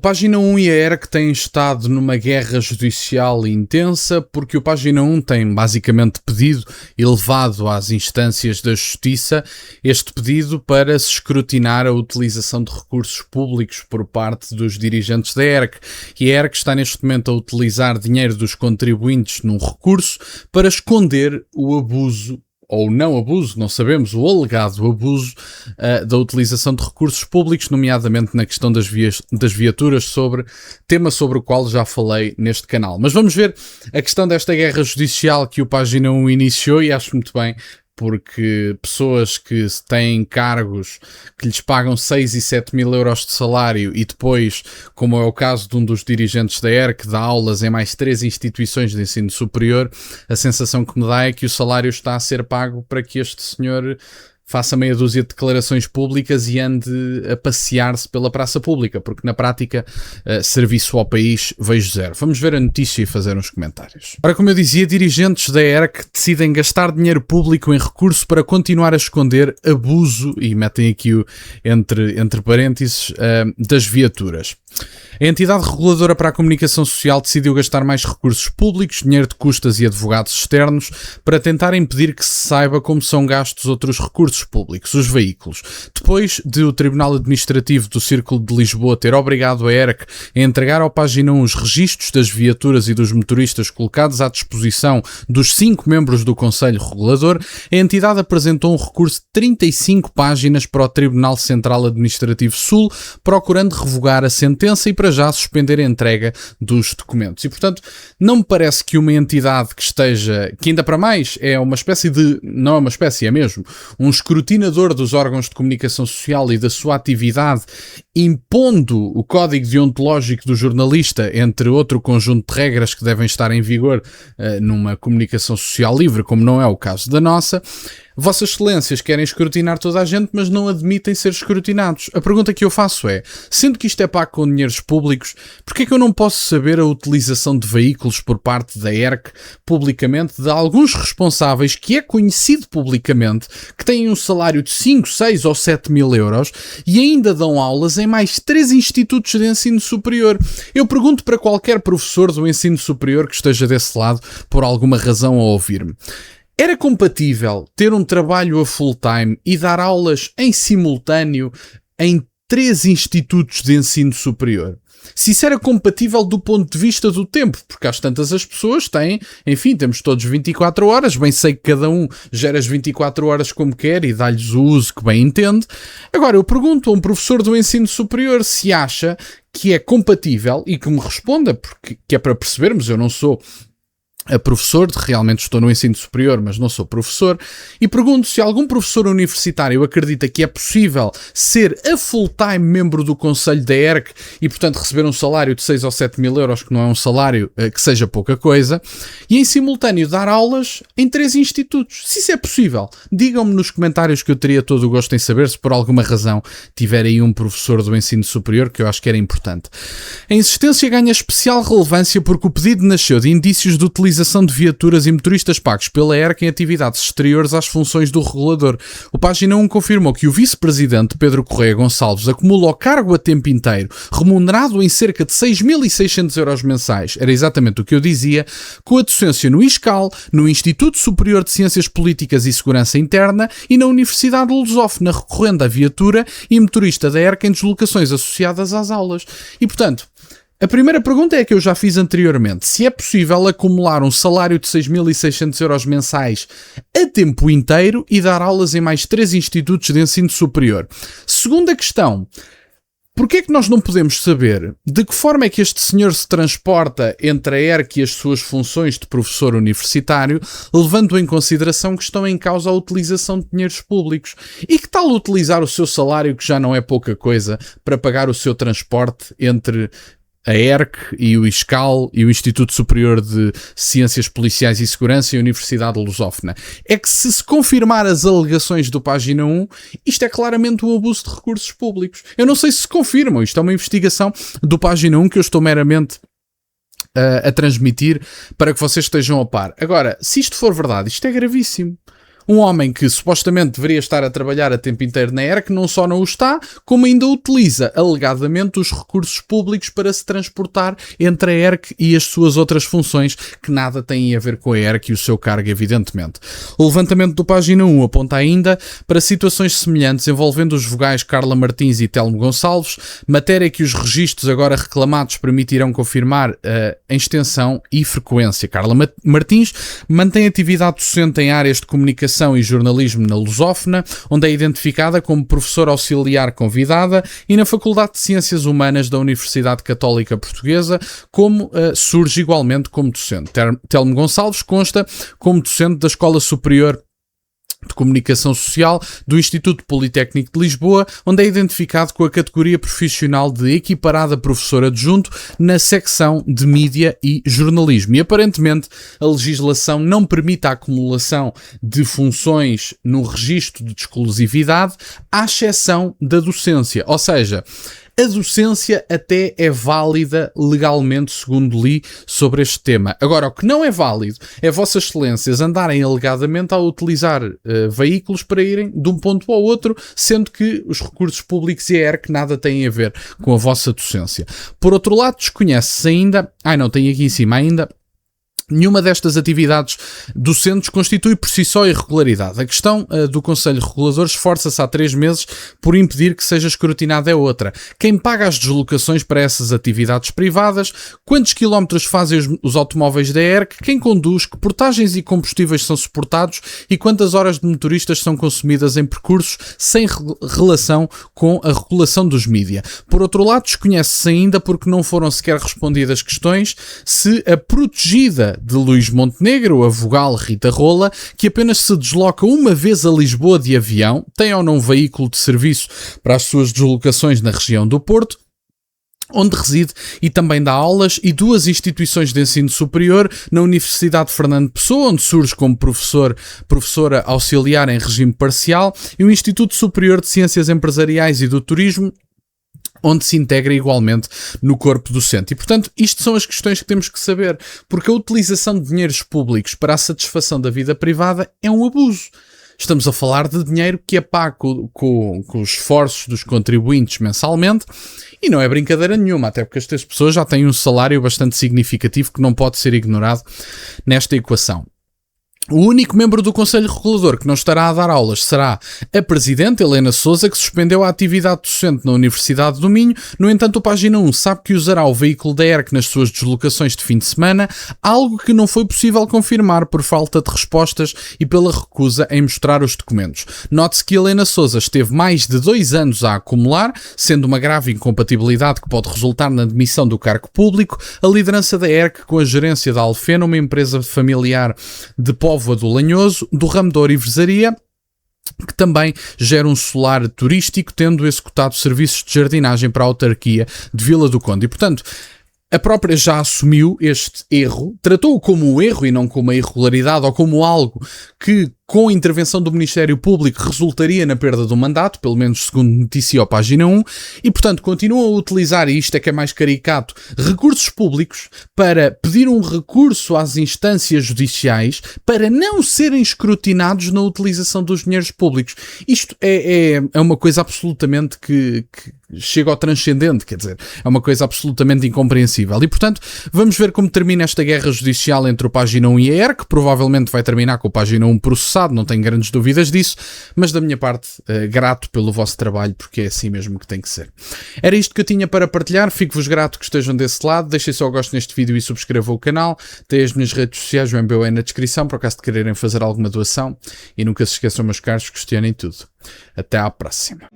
Página 1 e a ERC têm estado numa guerra judicial intensa porque o Página 1 tem basicamente pedido e levado às instâncias da Justiça este pedido para se escrutinar a utilização de recursos públicos por parte dos dirigentes da ERC. E a ERC está neste momento a utilizar dinheiro dos contribuintes num recurso para esconder o abuso ou não abuso, não sabemos, o alegado abuso da utilização de recursos públicos, nomeadamente na questão das viaturas, tema sobre o qual já falei neste canal. Mas vamos ver a questão desta guerra judicial que o Página 1 iniciou, e acho muito bem, porque pessoas que têm cargos que lhes pagam 6 e 7 mil euros de salário e depois, como é o caso de um dos dirigentes da ERC, que dá aulas em mais 3 instituições de ensino superior, a sensação que me dá é que o salário está a ser pago para que este senhor faça meia dúzia de declarações públicas e ande a passear-se pela praça pública, porque na prática, serviço ao país vejo zero. Vamos ver a notícia e fazer uns comentários. Ora, como eu dizia, dirigentes da ERC decidem gastar dinheiro público em recurso para continuar a esconder abuso, e metem aqui entre parênteses, das viaturas. A entidade reguladora para a comunicação social decidiu gastar mais recursos públicos, dinheiro de custas e advogados externos para tentar impedir que se saiba como são gastos outros recursos públicos, os veículos. Depois de o Tribunal Administrativo do Círculo de Lisboa ter obrigado a ERC a entregar ao Página 1 os registros das viaturas e dos motoristas colocados à disposição dos 5 membros do Conselho Regulador, a entidade apresentou um recurso de 35 páginas para o Tribunal Central Administrativo Sul, procurando revogar a sentença e para já suspender a entrega dos documentos. E, portanto, não me parece que uma entidade que ainda para mais é uma espécie de, não é uma espécie, é mesmo, um escrutinador dos órgãos de comunicação social e da sua atividade, impondo o código deontológico do jornalista, entre outro conjunto de regras que devem estar em vigor numa comunicação social livre, como não é o caso da nossa. Vossas Excelências querem escrutinar toda a gente, mas não admitem ser escrutinados. A pergunta que eu faço é, sendo que isto é pago com dinheiros públicos, porquê é que eu não posso saber a utilização de veículos por parte da ERC publicamente de alguns responsáveis que é conhecido publicamente, que têm um salário de 5, 6 ou 7 mil euros e ainda dão aulas em mais 3 institutos de ensino superior? Eu pergunto para qualquer professor do ensino superior que esteja desse lado por alguma razão a ouvir-me. Era compatível ter um trabalho a full time e dar aulas em simultâneo em 3 institutos de ensino superior? Se isso era compatível do ponto de vista do tempo, porque às tantas as pessoas têm, enfim, temos todos 24 horas, bem sei que cada um gera as 24 horas como quer e dá-lhes o uso que bem entende. Agora, eu pergunto a um professor do ensino superior se acha que é compatível e que me responda, porque que é para percebermos, eu não sou a professor, realmente estou no ensino superior, mas não sou professor, e pergunto se algum professor universitário acredita que é possível ser a full-time membro do Conselho da ERC e, portanto, receber um salário de 6 ou 7 mil euros, que não é um salário que seja pouca coisa, e em simultâneo dar aulas em 3 institutos. Se isso é possível, digam-me nos comentários que eu teria todo o gosto em saber, se por alguma razão tiver aí um professor do ensino superior, que eu acho que era importante. A insistência ganha especial relevância porque o pedido nasceu de indícios de utilização de viaturas e motoristas pagos pela ERC em atividades exteriores às funções do regulador. O Página 1 confirmou que o vice-presidente Pedro Correia Gonçalves acumula o cargo a tempo inteiro, remunerado em cerca de 6.600 euros mensais, era exatamente o que eu dizia, com a docência no ISCAL, no Instituto Superior de Ciências Políticas e Segurança Interna e na Universidade Lusófona, recorrendo à viatura e motorista da ERC em deslocações associadas às aulas. E, portanto, a primeira pergunta é a que eu já fiz anteriormente. Se é possível acumular um salário de 6.600 euros mensais a tempo inteiro e dar aulas em mais 3 institutos de ensino superior? Segunda questão. Porquê é que nós não podemos saber de que forma é que este senhor se transporta entre a ERC e as suas funções de professor universitário, levando em consideração que estão em causa a utilização de dinheiros públicos? E que tal utilizar o seu salário, que já não é pouca coisa, para pagar o seu transporte entre a ERC e o ISCAL e o Instituto Superior de Ciências Policiais e Segurança e a Universidade Lusófona? É que se confirmar as alegações do Página 1, isto é claramente um abuso de recursos públicos. Eu não sei se confirmam, isto é uma investigação do Página 1 que eu estou meramente a transmitir para que vocês estejam a par. Agora, se isto for verdade, isto é gravíssimo. Um homem que supostamente deveria estar a trabalhar a tempo inteiro na ERC não só não o está, como ainda utiliza alegadamente os recursos públicos para se transportar entre a ERC e as suas outras funções, que nada têm a ver com a ERC e o seu cargo, evidentemente. O levantamento do Página 1 aponta ainda para situações semelhantes envolvendo os vogais Carla Martins e Telmo Gonçalves, matéria que os registros agora reclamados permitirão confirmar em extensão e frequência. Carla Martins mantém atividade docente em áreas de comunicação e jornalismo na Lusófona, onde é identificada como professora auxiliar convidada, e na Faculdade de Ciências Humanas da Universidade Católica Portuguesa, como surge igualmente como docente. Telmo Gonçalves consta como docente da Escola Superior de Comunicação Social do Instituto Politécnico de Lisboa, onde é identificado com a categoria profissional de equiparada professor adjunto na secção de Mídia e Jornalismo. E aparentemente a legislação não permite a acumulação de funções no registro de exclusividade, à exceção da docência. Ou seja, a docência até é válida legalmente, segundo li sobre este tema. Agora, o que não é válido é Vossas Excelências andarem alegadamente a utilizar veículos para irem de um ponto ao outro, sendo que os recursos públicos e a ERC nada têm a ver com a vossa docência. Por outro lado, desconhece-se ainda... tem aqui em cima ainda... Nenhuma destas atividades docentes constitui por si só irregularidade. A questão do Conselho Regulador esforça-se há 3 meses por impedir que seja escrutinada é outra. Quem paga as deslocações para essas atividades privadas? Quantos quilómetros fazem os automóveis da ERC? Quem conduz? Que portagens e combustíveis são suportados? E quantas horas de motoristas são consumidas em percursos sem relação com a regulação dos mídia? Por outro lado, desconhece-se ainda, porque não foram sequer respondidas questões, se a protegida de Luís Montenegro, a vogal Rita Rola, que apenas se desloca uma vez a Lisboa de avião, tem ou não veículo de serviço para as suas deslocações na região do Porto, onde reside e também dá aulas, e 2 instituições de ensino superior, na Universidade Fernando Pessoa, onde surge como professora auxiliar em regime parcial, e o Instituto Superior de Ciências Empresariais e do Turismo, onde se integra igualmente no corpo docente. E, portanto, isto são as questões que temos que saber, porque a utilização de dinheiros públicos para a satisfação da vida privada é um abuso. Estamos a falar de dinheiro que é pago com os esforços dos contribuintes mensalmente, e não é brincadeira nenhuma, até porque estas pessoas já têm um salário bastante significativo que não pode ser ignorado nesta equação. O único membro do Conselho Regulador que não estará a dar aulas será a Presidente, Helena Sousa, que suspendeu a atividade docente na Universidade do Minho. No entanto, o Página 1 sabe que usará o veículo da ERC nas suas deslocações de fim de semana, algo que não foi possível confirmar por falta de respostas e pela recusa em mostrar os documentos. Note-se que Helena Sousa esteve mais de 2 anos a acumular, sendo uma grave incompatibilidade que pode resultar na demissão do cargo público, a liderança da ERC com a gerência da Alfena, uma empresa familiar de Póvoa do Lanhoso, do ramo da orivesaria, que também gera um solar turístico, tendo executado serviços de jardinagem para a autarquia de Vila do Conde. E, portanto, a própria já assumiu este erro, tratou-o como um erro e não como uma irregularidade ou como algo que, com a intervenção do Ministério Público, resultaria na perda do mandato, pelo menos segundo noticia ao Página 1, e, portanto, continua a utilizar, e isto é que é mais caricato, recursos públicos para pedir um recurso às instâncias judiciais para não serem escrutinados na utilização dos dinheiros públicos. Isto é uma coisa absolutamente que chega ao transcendente, quer dizer, é uma coisa absolutamente incompreensível. E, portanto, vamos ver como termina esta guerra judicial entre o Página 1 e a ERC, que provavelmente vai terminar com o Página 1 processado, não tenho grandes dúvidas disso, mas da minha parte, grato pelo vosso trabalho, porque é assim mesmo que tem que ser. Era isto que eu tinha para partilhar, fico-vos grato que estejam desse lado, deixem só o gosto neste vídeo e subscrevam o canal, têm as minhas redes sociais, o MBA na descrição, por acaso de quererem fazer alguma doação, e nunca se esqueçam, meus caros, questionem tudo. Até à próxima.